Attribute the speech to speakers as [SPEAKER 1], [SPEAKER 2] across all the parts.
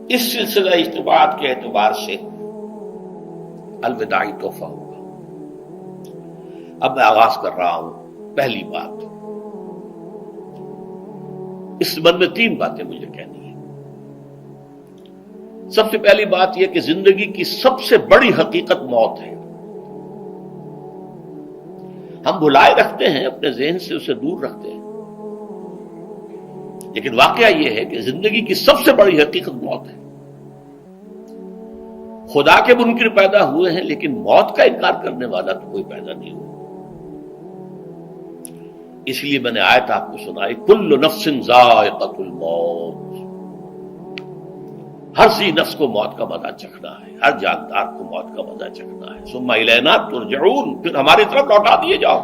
[SPEAKER 1] اس سلسلہ اجتماعات کے اعتبار سے الوداعی تحفہ ہوگا۔ اب میں آغاز کر رہا ہوں۔ پہلی بات، اس سبب میں 3 باتیں مجھے کہنی ہیں۔ سب سے پہلی بات یہ کہ زندگی کی سب سے بڑی حقیقت موت ہے۔ ہم بھلائے رکھتے ہیں، اپنے ذہن سے اسے دور رکھتے ہیں، لیکن واقعہ یہ ہے کہ زندگی کی سب سے بڑی حقیقت موت ہے۔ خدا کے منکر پیدا ہوئے ہیں، لیکن موت کا انکار کرنے والا تو کوئی پیدا نہیں ہوا۔ اس لیے میں نے آیت آپ کو سنائی، کل نفس ذائقۃ الموت، ہر ذی نفس کو موت کا مزہ چکھنا ہے، ہر جاندار کو موت کا مزہ چکھنا ہے۔ ثم الینا ترجعون، پھر ہماری طرف لوٹا دیے جاؤ۔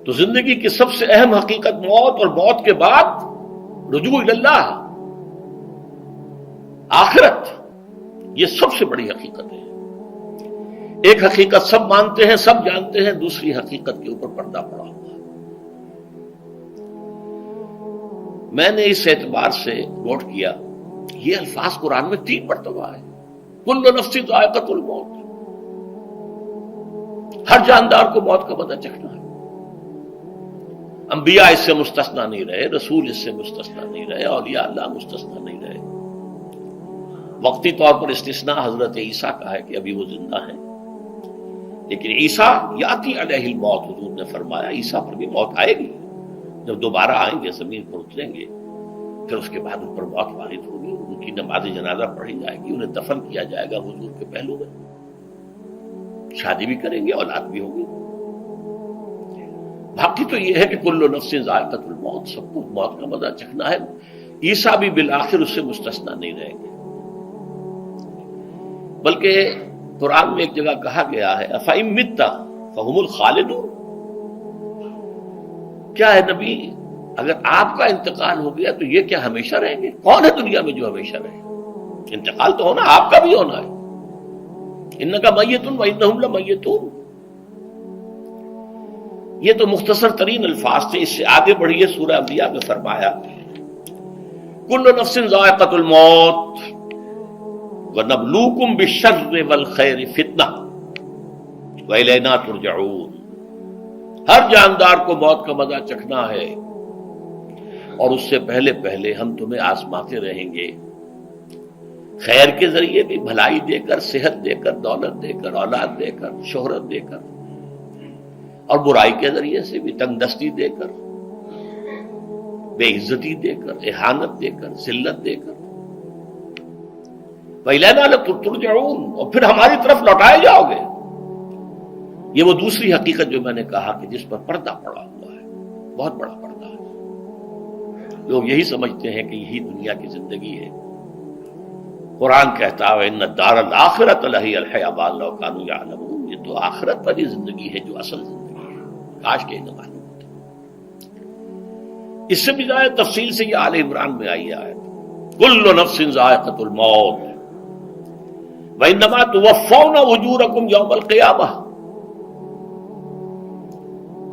[SPEAKER 1] تو زندگی کی سب سے اہم حقیقت موت، اور موت کے بعد رجوع اللہ، آخرت، یہ سب سے بڑی حقیقت ہے۔ ایک حقیقت سب مانتے ہیں، سب جانتے ہیں، دوسری حقیقت کے اوپر پردہ پڑا ہوا ہے۔ میں نے اس اعتبار سے نوٹ کیا، یہ الفاظ قرآن میں 3 مرتبہ ہے، کل نفس ذائقۃ الموت، ہر جاندار کو موت کا مزہ چکھنا ہے۔ انبیاء اس سے مستثنا نہیں رہے، رسول اس سے مستثنا نہیں رہے، اولیاء اللہ مستثنا نہیں رہے۔ وقتی طور پر استثناء حضرت عیسیٰ کا ہے کہ ابھی وہ زندہ ہیں، لیکن عیسیٰ یاتی علیہ الموت، حضور نے فرمایا عیسیٰ پر بھی موت آئے گی، جب دوبارہ آئیں گے زمین پر اتریں گے، پھر اس کے بعد ان پر موت وارد ہوگی، ان کی نماز جنازہ پڑھی جائے گی، انہیں دفن کیا جائے گا حضور کے پہلو میں، شادی بھی کریں گے، اولاد بھی ہوگی۔ باقی تو یہ ہے کہ کل نفس ذائقۃ الموت، سب کو موت کا مزہ چکھنا ہے۔ عیسیٰ بھی بالآخر اس سے مستثنا نہیں رہیں گے، بلکہ قرآن میں ایک جگہ کہا گیا ہے أَفَإِن مِتَّ فَهُمُ الْخَالِدُونَ، کیا ہے نبی، اگر آپ کا انتقال ہو گیا تو یہ کیا ہمیشہ رہیں گے؟ کون ہے دنیا میں جو ہمیشہ رہے؟ انتقال تو ہونا، آپ کا بھی ہونا ہے۔ إِنَّكَ مَيِّتٌ وَإِنَّهُمْ لَمَيِّتُونَ، یہ تو مختصر ترین الفاظ تھے۔ اس سے آگے بڑھیے، سورہ انبیاء میں فرمایا کل نفس ذائقۃ الموت وَنَبْلُوكُمْ بِالشَّرِّ وَالْخَيْرِ فِتْنَةً وَإِلَيْنَا تُرْجَعُونَ، ہر جاندار کو موت کا مزہ چکھنا ہے، اور اس سے پہلے پہلے ہم تمہیں آزماتے رہیں گے، خیر کے ذریعے بھی، بھلائی دے کر، صحت دے کر، دولت دے کر، اولاد دے کر، شہرت دے کر، اور برائی کے ذریعے سے بھی، تنگ دستی دے کر، بے عزتی دے کر، اہانت دے کر، ذلت دے کر۔ وَإِلَيْنَا تُرْجَعُونَ، اور پھر ہماری طرف لوٹائے جاؤ گے۔ یہ وہ دوسری حقیقت جو میں نے کہا کہ جس پر پردہ پڑا ہوا ہے، بہت بڑا پردہ ہے۔ لوگ یہی سمجھتے ہیں کہ یہی دنیا کی زندگی ہے۔ قرآن کہتا ہے إِنَّ الدَّارَ الْآخِرَةَ لَهِيَ الْحَيَوَانُ لَوْ كَانُوا يَعْلَمُونَ، یہ تو آخرت والی زندگی ہے جو اصل زندگی ہے، کاش کہ انہیں معلوم ہوتا۔ اس سے بھی زیادہ تفصیل سے یہ آل عمران میں آئی آیت، كُلُّ نَفْسٍ ذَائِقَةُ الْمَوْتِ وَإِنَّمَا تُوَفَّوْنَ أُجُورَكُمْ يَوْمَ الْقِيَامَةِ،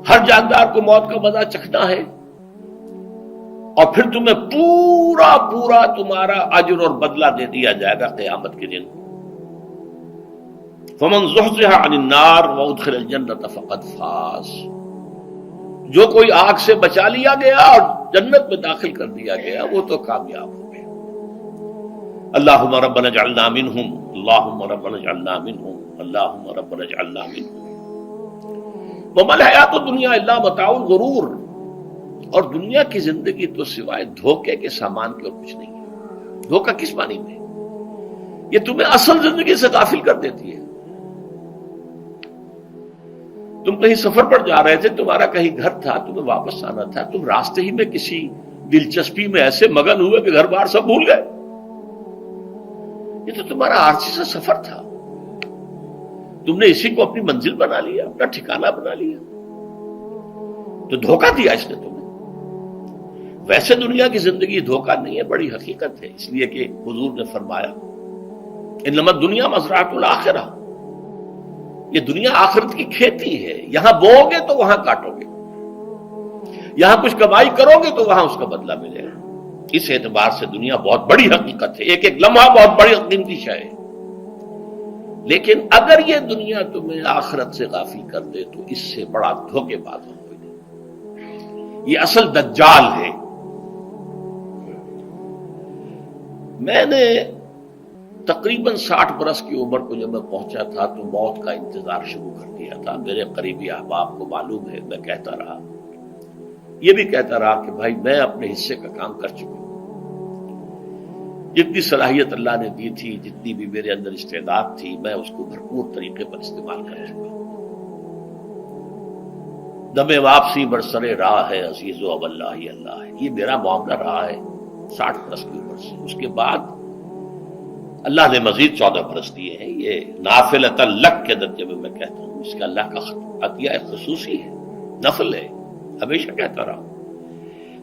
[SPEAKER 1] ہر جاندار کو موت کا مزہ چکھنا ہے، اور پھر تمہیں پورا پورا تمہارا اجر اور بدلہ دے دیا جائے گا قیامت کے دن۔ فَمَنْ زُحْزِحَ عَنِ النَّارِ وَأُدْخِلَ الْجَنَّةَ فَقَدْ فَازَ، جو کوئی آگ سے بچا لیا گیا اور جنت میں داخل کر دیا گیا وہ تو کامیاب ہو گیا۔ اللہم ربنا اجعلنا منہم، اللہم ربنا اجعلنا منہم، اللہم ربنا اجعلنا منہم۔ وَمَا الْحَيَاةُ الدُّنْيَا إِلَّا مَتَاعُ الْغُرُورِ، اور دنیا کی زندگی تو سوائے دھوکے کے سامان کے اور کچھ نہیں ہے۔ دھوکہ کس معنی میں؟ یہ تمہیں اصل زندگی سے غافل کر دیتی ہے۔ تم کہیں سفر پر جا رہے تھے، تمہارا کہیں گھر تھا، تمہیں واپس آنا تھا، تم راستے ہی میں کسی دلچسپی میں ایسے مگن ہوئے کہ گھر بار سب بھول گئے۔ یہ تو تمہارا عارضی سا سفر تھا، تم نے اسی کو اپنی منزل بنا لیا، اپنا ٹھکانہ بنا لیا، تو دھوکہ دیا اس نے تمہیں۔ ویسے دنیا کی زندگی دھوکہ نہیں ہے، بڑی حقیقت ہے، اس لیے کہ حضور نے فرمایا انما الدنیا مزرعۃ الآخرہ، یہ دنیا آخرت کی کھیتی ہے، یہاں بو گے تو وہاں کاٹو گے، یہاں کچھ کمائی کرو گے تو وہاں اس کا بدلہ ملے گا۔ اس اعتبار سے دنیا بہت بڑی حقیقت ہے، ایک ایک لمحہ بہت بڑی قیمتی شے ہے، لیکن اگر یہ دنیا تمہیں آخرت سے غافل کر دے تو اس سے بڑا دھوکے باز ہو کوئی نہیں۔ یہ اصل دجال ہے۔ میں نے تقریباً 60 برس کی عمر کو جب میں پہنچا تھا تو موت کا انتظار شروع کر دیا تھا۔ میرے قریبی احباب کو معلوم ہے، میں کہتا رہا، یہ بھی کہتا رہا کہ بھائی میں اپنے حصے کا کام کر چکا ہوں، جتنی صلاحیت اللہ نے دی تھی، جتنی بھی میرے اندر استعداد تھی، میں اس کو بھرپور طریقے پر استعمال کر چکا ہوں۔ دم واپسی برسرے راہ ہے عزیز و اب اللہ ہی اللہ ہے، یہ میرا معاملہ رہا ہے 60 برس کی عمر سے۔ اس کے بعد اللہ نے مزید 14 برس دیے ہیں۔ یہ نافلۃ لک کے درجے میں میں کہتا ہوں، اس کا اللہ کا عطیہ خصوصی ہے، نفل ہے، ہمیشہ کہتا رہا ہوں۔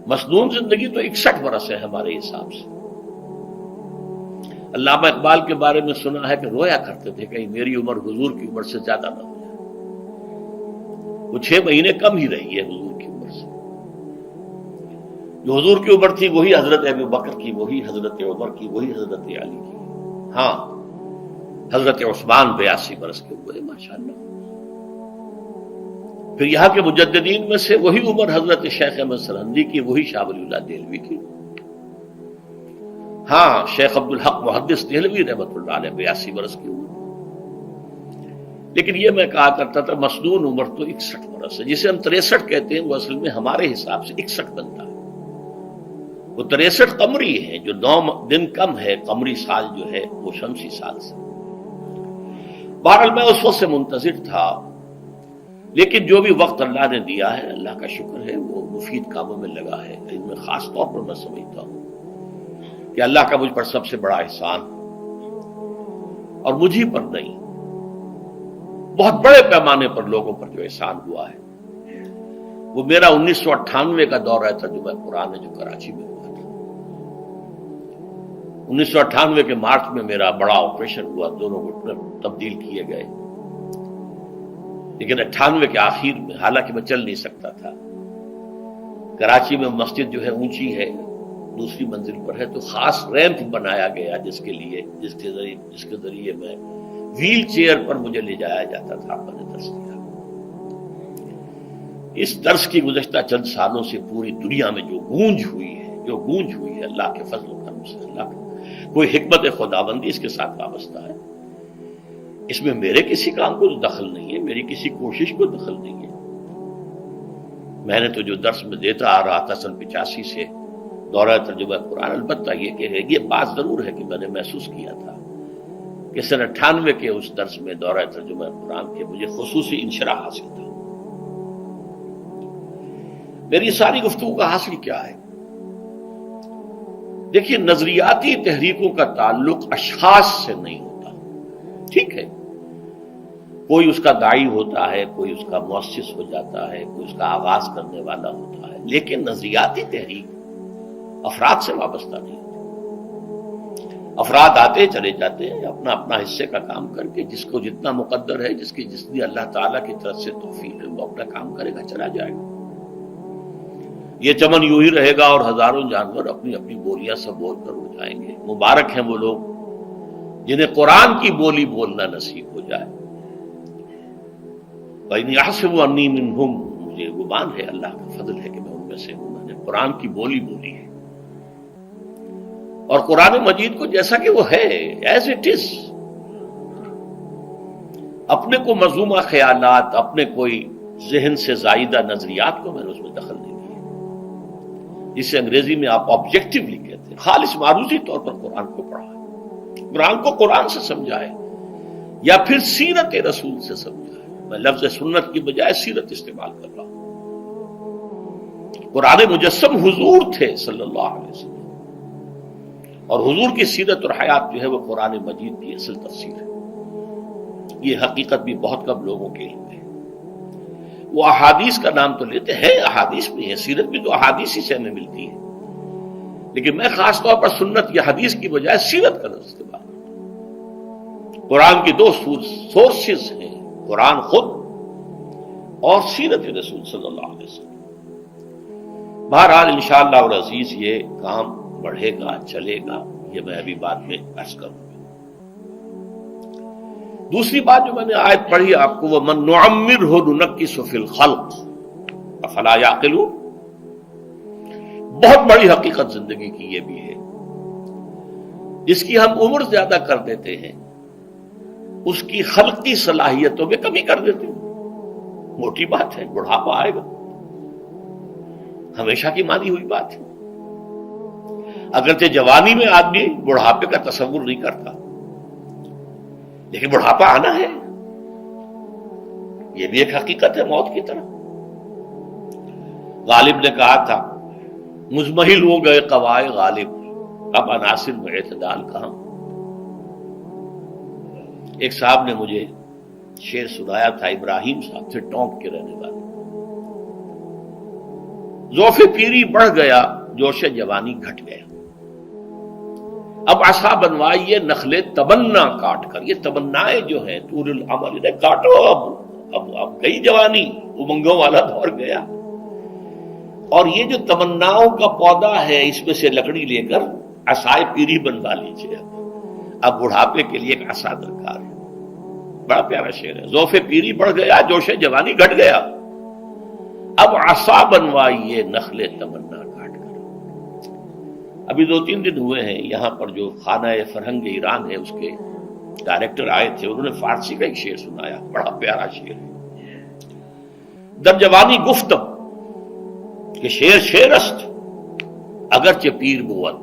[SPEAKER 1] مسنون زندگی تو 61 برس ہے ہمارے حساب سے۔ علامہ اقبال کے بارے میں سنا ہے کہ رویا کرتے تھے کہ میری عمر حضور کی عمر سے زیادہ نہ ہو جائے، وہ 6 مہینے کم ہی رہی ہے حضور کی عمر سے۔ جو حضور کی عمر تھی وہی حضرت ابو بکر کی، وہی حضرت عمر کی، وہی حضرت علی کی۔ ہاں، حضرت عثمان 82 برس کے ہوئے ماشاءاللہ۔ پھر یہاں کے مجددین میں سے وہی عمر حضرت شیخ احمد سرہندی کی، وہی شاہ ولی اللہ دہلوی کی۔ ہاں، شیخ عبدالحق محدث دہلوی رحمۃ اللہ علیہ 82 برس کی عمر۔ لیکن یہ میں کہا کرتا تھا مسنون عمر تو 61 برس ہے، جسے ہم 63 کہتے ہیں، وہ اصل میں ہمارے حساب سے 61 بنتا ہے۔ وہ 63 قمری ہے، جو 9 دن کم ہے، قمری سال جو ہے وہ شمسی سال سے۔ بہرحال میں اس وقت سے منتظر تھا، لیکن جو بھی وقت اللہ نے دیا ہے، اللہ کا شکر ہے، وہ مفید کاموں میں لگا ہے۔ ان میں خاص طور پر میں سمجھتا ہوں کہ اللہ کا مجھ پر سب سے بڑا احسان، اور مجھے پر نہیں، بہت بڑے پیمانے پر لوگوں پر جو احسان ہوا ہے، وہ میرا 1998 کا دورہ ترجمہ قرآن ہے جو کراچی میں ہوا تھا۔ 1998 کے مارچ میں میرا بڑا آپریشن ہوا، دونوں گھٹنے تبدیل کیے گئے، لیکن 98 کے آخر میں، حالانکہ میں چل نہیں سکتا تھا، کراچی میں مسجد جو ہے اونچی ہے، دوسری منزل پر ہے، تو خاص ریمپ بنایا گیا جس کے ذریعے میں ویل چیئر پر مجھے لے جایا جاتا تھا۔ میں نے درس دیا۔ اس درس کی گزشتہ چند سالوں سے پوری دنیا میں جو گونج ہوئی ہے اللہ کے فضل و کرم سے، اللہ کا کوئی حکمت خداوندی اس کے ساتھ وابستہ ہے۔ اس میں میرے کسی کام کو دخل نہیں ہے، میری کسی کوشش کو دخل نہیں ہے۔ میں نے تو جو درس میں دیتا آ رہا تھا سن 85 سے، دورہ ترجمہ قرآن، البتہ یہ بات ضرور ہے کہ میں نے محسوس کیا تھا کہ سن 98 کے اس درس میں دورہ ترجمہ قرآن کے مجھے خصوصی انشراح حاصل تھا۔ میری ساری گفتگو کا حاصل کیا ہے؟ دیکھیے، نظریاتی تحریکوں کا تعلق اشخاص سے نہیں ہوتا، ٹھیک ہے، کوئی اس کا داعی ہوتا ہے، کوئی اس کا مؤسس ہو جاتا ہے، کوئی اس کا آغاز کرنے والا ہوتا ہے، لیکن نظریاتی تحریک افراد سے وابستہ نہیں ہوتی۔ افراد آتے چلے جاتے ہیں اپنا اپنا حصے کا کام کر کے، جس کو جتنا مقدر ہے، جتنی اللہ تعالیٰ کی طرف سے توفیق ہے، وہ اپنا کام کرے گا، چلا جائے گا۔ یہ چمن یوں ہی رہے گا اور ہزاروں جانور اپنی اپنی بولیاں سے بول کر اڑ جائیں گے۔ مبارک ہیں وہ لوگ جنہیں قرآن کی بولی بولنا نصیب ہو جائے۔ وَإِنْ يَحْسَبُ أَنِّي مِنْهُمْ، مجھے گمان ہے، اللہ کا فضل ہے کہ میں ان میں سے ہوں، میں نے قرآن کی بولی بولی ہے، اور قرآن مجید کو جیسا کہ وہ ہے، ایز اٹ از، اپنے کو مذمومہ خیالات، اپنے کوئی ذہن سے زائدہ نظریات کو میں نے اس میں دخل نہیں دیا، جسے انگریزی میں آپ آبجیکٹیولی کہتے ہیں، خالص معروضی طور پر قرآن کو پڑھا ہے، قرآن کو قرآن سے سمجھا ہے، یا پھر سیرت رسول سے سمجھا ہے۔ میں لفظ سنت کی بجائے سیرت استعمال کر رہا ہوں۔ قرآن مجسم حضور تھے صلی اللہ علیہ وسلم، اور حضور کی سیرت اور حیات جو ہے وہ قرآن مجید کی اصل تفسیر ہے۔ یہ حقیقت بھی بہت کم لوگوں کے علم ہے۔ وہ احادیث کا نام تو لیتے ہیں، احادیث بھی ہے، سیرت بھی تو احادیث ہی سے ہمیں ملتی ہے، لیکن میں خاص طور پر سنت یا حدیث کی بجائے سیرت کا لفظ استعمال کرتا ہوں۔ قرآن کی 2 سورسز ہیں، قرآن خود اور سیرت رسول صلی اللہ علیہ وسلم۔ بہرحال انشاءاللہ العزیز یہ کام بڑھے گا، چلے گا، یہ میں ابھی بعد میں عرض کروں گا۔ دوسری بات جو میں نے آیت پڑھی آپ کو، وَمَن نُعَمِّرْهُ نُنَكِّسُ فِي الْخَلْقِ أَفَلَا يَعْقِلُونَ، بہت بڑی حقیقت زندگی کی یہ بھی ہے، جس کی ہم عمر زیادہ کر دیتے ہیں اس کی خلقی صلاحیتوں میں کمی کر دیتے ہیں۔ موٹی بات ہے، بڑھاپا آئے گا، ہمیشہ کی مانی ہوئی بات ہے۔ اگرچہ جوانی میں آدمی بڑھاپے کا تصور نہیں کرتا، لیکن بڑھاپا آنا ہے، یہ بھی ایک حقیقت ہے موت کی طرح۔ غالب نے کہا تھا مزمحل ہو گئے قوائے غالب، اب عناصر میں اعتدال کہاں۔ ایک صاحب نے مجھے شعر سنایا تھا، ابراہیم صاحب سے، ٹونک کے رہنے والے، ذوف پیری بڑھ گیا، جوش جوانی گھٹ گیا، اب عصا بنوائیے نخل تمنا کاٹ کر۔ یہ تمنائیں جو ہیں طول العمر، انہیں کاٹو، اب گئی جوانی، امنگوں والا دور گیا، اور یہ جو تمناؤں کا پودا ہے اس میں سے لکڑی لے کر عصائے پیری بنوا لیجیے، اب بڑھاپے کے لیے ایک عصا درکار ہے۔ بڑا پیارا شعر ہے، ذوف پیری بڑھ گیا، جوش جوانی گھٹ گیا، اب عصا بنوائیے نخل تمنا کاٹ کر۔ ابھی 2-3 دن ہوئے ہیں یہاں پر جو خانہ فرہنگ ایران ہے اس کے ڈائریکٹر آئے تھے، انہوں نے فارسی کا ایک شعر سنایا، بڑا پیارا شعر ہے، در جوانی گفتم کہ شعر شعر است اگرچہ پیر بود۔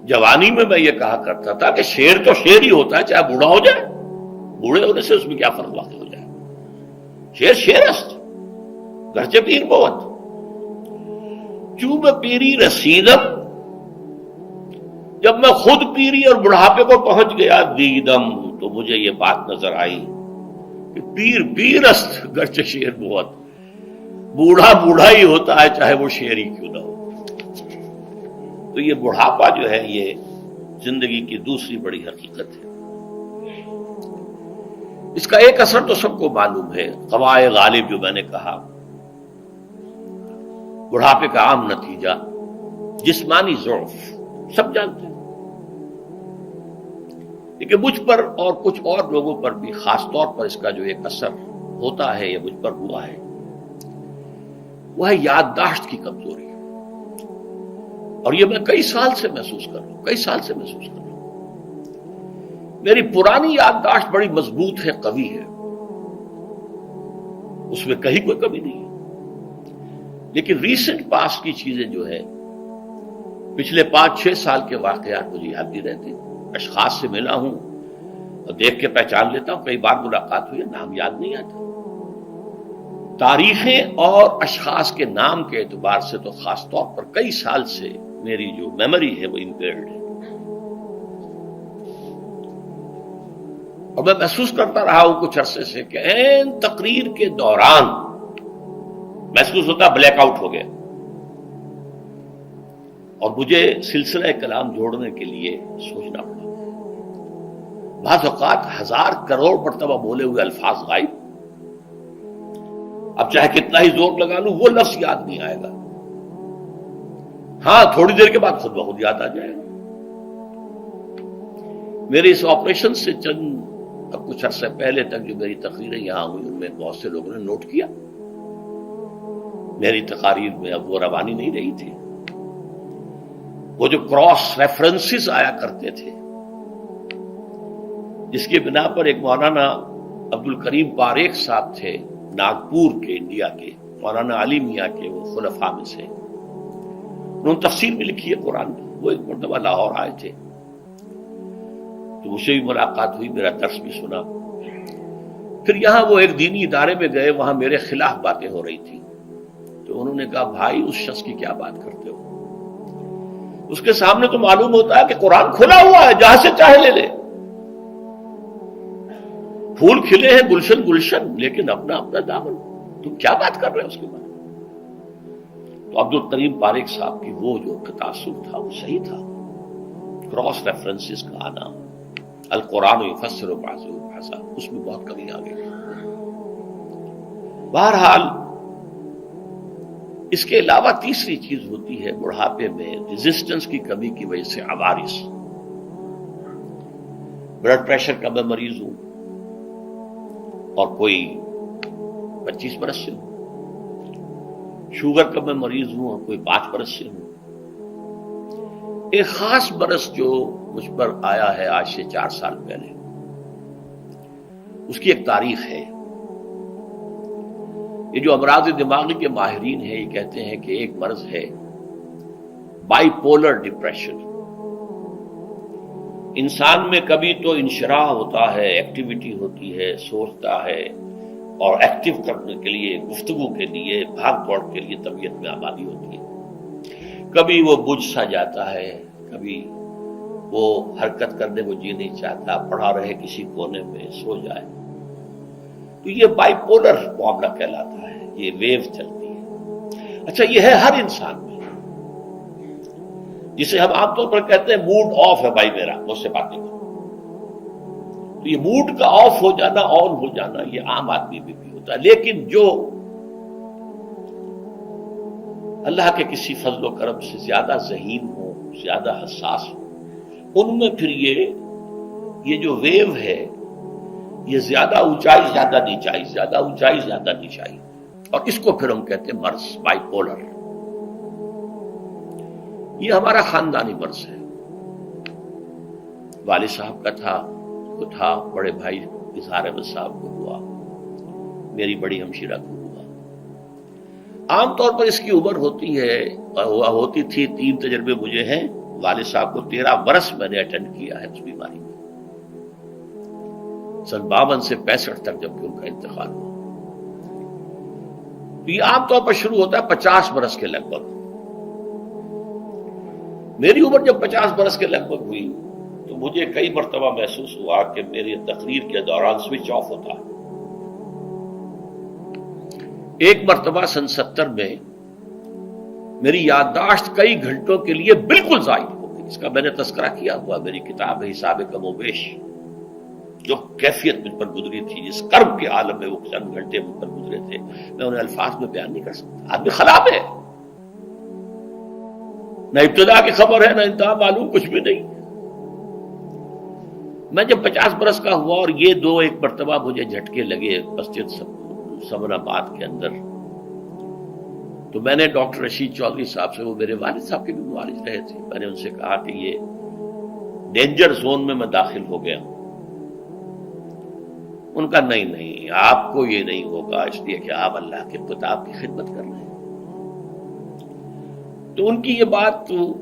[SPEAKER 1] جوانی میں میں یہ کہا کرتا تھا کہ شعر تو شعر ہی ہوتا ہے، چاہے بوڑھا ہو جائے، بوڑھے ہونے سے اس میں کیا فرق واقع ہو جائے، شعر شعر است گرچہ پیر بود۔ چوں میں پیری رسیدم، جب میں خود پیری اور بڑھاپے کو پہنچ گیا، دیدم، تو مجھے یہ بات نظر آئی کہ پیر پیر است گرچہ شعر بود، بوڑھا بوڑھا ہی ہوتا ہے چاہے وہ شعر ہی کیوں نہ ہو۔ تو یہ بڑھاپا جو ہے یہ زندگی کی دوسری بڑی حقیقت ہے۔ اس کا ایک اثر تو سب کو معلوم ہے، قوائے غالب جو میں نے کہا، بڑھاپے کا عام نتیجہ جسمانی ضعف، سب جانتے ہیں، لیکن مجھ پر اور کچھ اور لوگوں پر بھی خاص طور پر اس کا جو ایک اثر ہوتا ہے، یہ مجھ پر ہوا ہے، وہ ہے یادداشت کی کمزوری، اور یہ میں کئی سال سے محسوس کر رہا ہوں۔ میری پرانی یادداشت بڑی مضبوط ہے، قوی ہے، اس میں کہیں کوئی کمی نہیں ہے، لیکن ریسنٹ پاسٹ کی چیزیں جو ہے، پچھلے 5-6 سال کے واقعات مجھے یاد نہیں رہتے، اشخاص سے ملا ہوں اور دیکھ کے پہچان لیتا ہوں، کئی بار ملاقات ہوئی ہے، نام یاد نہیں آتا، تاریخیں اور اشخاص کے نام کے اعتبار سے تو خاص طور پر کئی سال سے میری جو میموری ہے وہ امپیئرڈ ہے، اور میں محسوس کرتا رہا ہوں کچھ عرصے سے کہ عین تقریر کے دوران محسوس ہوتا بلیک آؤٹ ہو گیا، اور مجھے سلسلہ کلام جوڑنے کے لیے سوچنا پڑا۔ بعض اوقات 1000 کروڑ مرتبہ بولے ہوئے الفاظ غائب، اب چاہے کتنا ہی زور لگا لوں وہ لفظ یاد نہیں آئے گا، ہاں تھوڑی دیر کے بعد خود بخود یاد آ جائے گا۔ میرے اس آپریشن سے اب کچھ عرصے پہلے تک جو میری تقریریں یہاں ہوئی، ان میں بہت سے لوگوں نے نوٹ کیا، میری تقاریر میں اب وہ روانی نہیں رہی تھی، وہ جو کراس ریفرنسز آیا کرتے تھے، جس کی بنا پر ایک مولانا عبد الکریم پاریخ صاحب تھے ناگپور کے، انڈیا کے، مولانا علی میاں کے وہ خلفاء میں سے، انہوں نے تفسیر بھی لکھی ہے قرآن کی، وہ ایک مرتبہ لاہور آئے تھے تو مجھ سے بھی ملاقات ہوئی، میرا درس بھی سنا، پھر یہاں وہ ایک دینی ادارے میں گئے، وہاں میرے خلاف باتیں ہو رہی تھی، تو انہوں نے کہا بھائی اس شخص کی کیا بات کرتے ہو، اس کے سامنے تو معلوم ہوتا ہے کہ قرآن کھلا ہوا ہے، جہاں سے چاہے لے لے، پھول کھلے ہیں گلشن گلشن، لیکن اپنا اپنا دامن، تم کیا بات کر رہے ہیں اس کے بارے میں۔ تو عبد الکریم پاریخ صاحب کی وہ جو تاثر تھا وہ صحیح تھا، کراس ریفرنسز کا آنا، القرآن یفسر بعضہ بعضا، اس میں بہت کمی آ گئی۔ بہرحال اس کے علاوہ تیسری چیز ہوتی ہے بڑھاپے میں ریزسٹنس کی کمی کی وجہ سے عوارض. بلڈ پریشر کا میں مریض ہوں اور کوئی 25 برس سے ہوں، شوگر کا میں مریض ہوں اور کوئی 5 برس سے ہوں. ایک خاص برس جو مجھ پر آیا ہے آج سے 4 سال پہلے، اس کی ایک تاریخ ہے. یہ جو امراض دماغی کے ماہرین ہیں یہ کہتے ہیں کہ ایک مرض ہے بائی پولر ڈپریشن. انسان میں کبھی تو انشراح ہوتا ہے، ایکٹیویٹی ہوتی ہے، سوچتا ہے اور ایکٹیو کرنے کے لیے، گفتگو کے لیے، بھاگ دوڑ کے لیے طبیعت میں آبادی ہوتی ہے. کبھی وہ بجھ سا جاتا ہے، کبھی وہ حرکت کرنے کو جی نہیں چاہتا، پڑا رہے کسی کونے میں، سو جائے. تو یہ بائی پولر معاملہ کہلاتا ہے، یہ ویو چلتی ہے. اچھا یہ ہے ہر انسان میں، جسے ہم عام طور پر کہتے ہیں موڈ آف ہے بھائی میرا، مجھ سے باتیں کرو. تو یہ موڈ کا آف ہو جانا، آن ہو جانا، یہ عام آدمی میں بھی ہوتا ہے. لیکن جو اللہ کے کسی فضل و کرم سے زیادہ ذہین ہو، زیادہ حساس ہو، ان میں پھر یہ جو ویو ہے یہ زیادہ اونچائی زیادہ نیچائی، زیادہ اونچائی زیادہ نیچائی، اور اس کو پھر ہم کہتے ہیں مرض، بائی پولر. یہ ہمارا خاندانی مرض ہے. والد صاحب کا تھا، بڑے بھائی اظہار احمد صاحب کو ہوا، میری بڑی ہمشیرہ کو ہوا. عام طور پر اس کی عمر ہوتی تھی 3 تجربے مجھے ہیں. والد صاحب کو 13 برس میں نے اٹینڈ کیا ہے اس بیماری میں، سن 52 سے 65 تک جب کہ ان کا انتقال ہوا. تو یہ عام طور پر شروع ہوتا ہے 50 برس کے لگ بھگ. میری عمر جب 50 برس کے لگ بھگ ہوئی تو مجھے کئی مرتبہ محسوس ہوا کہ میری تقریر کے دوران سوئچ آف ہوتا ہے. ایک مرتبہ سن 70 میں میری یادداشت کئی گھنٹوں کے لیے بالکل ضائع ہو گئی. اس کا میں نے تذکرہ کیا ہوا، میری کتاب ہے حساب کم و بیش. جو کیفیت مجھ پر گزری تھی، جس کرب کے عالم میں وہ چند گھنٹے مجھ پر گزرے تھے، میں انہیں الفاظ میں بیان نہیں کر سکتا. آدمی خراب ہے، نہ ابتدا کی خبر ہے نہ انتہا معلوم، کچھ بھی نہیں. میں جب 50 برس کا ہوا اور یہ ایک مرتبہ مجھے جھٹکے لگے مسجد سمن آباد کے اندر، تو میں نے ڈاکٹر رشید چودھری صاحب سے، وہ میرے والد صاحب کے بھی معالج رہے تھے، میں نے ان سے کہا کہ یہ ڈینجر زون میں داخل ہو گیا ہوں. ان کا نہیں، آپ کو یہ نہیں ہوگا، اس لیے کہ آپ اللہ کے کتاب کی خدمت کر رہے ہیں. تو ان کی یہ بات تو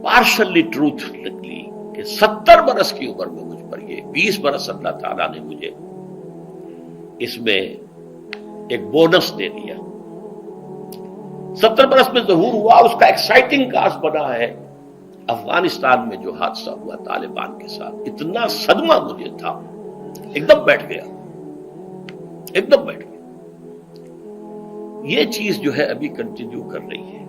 [SPEAKER 1] پارشلی ٹروتھ نکلی کہ 70 برس کی عمر میں مجھ پر یہ 20 برس اللہ تعالیٰ نے مجھے اس میں ایک بونس دے دیا. 70 برس میں ظہور ہوا. اس کا ایکسائٹنگ کاز بنا ہے افغانستان میں جو حادثہ ہوا طالبان کے ساتھ. اتنا صدمہ مجھے تھا، ایک دم بیٹھ گیا. یہ چیز جو ہے ابھی کنٹینیو کر رہی ہے.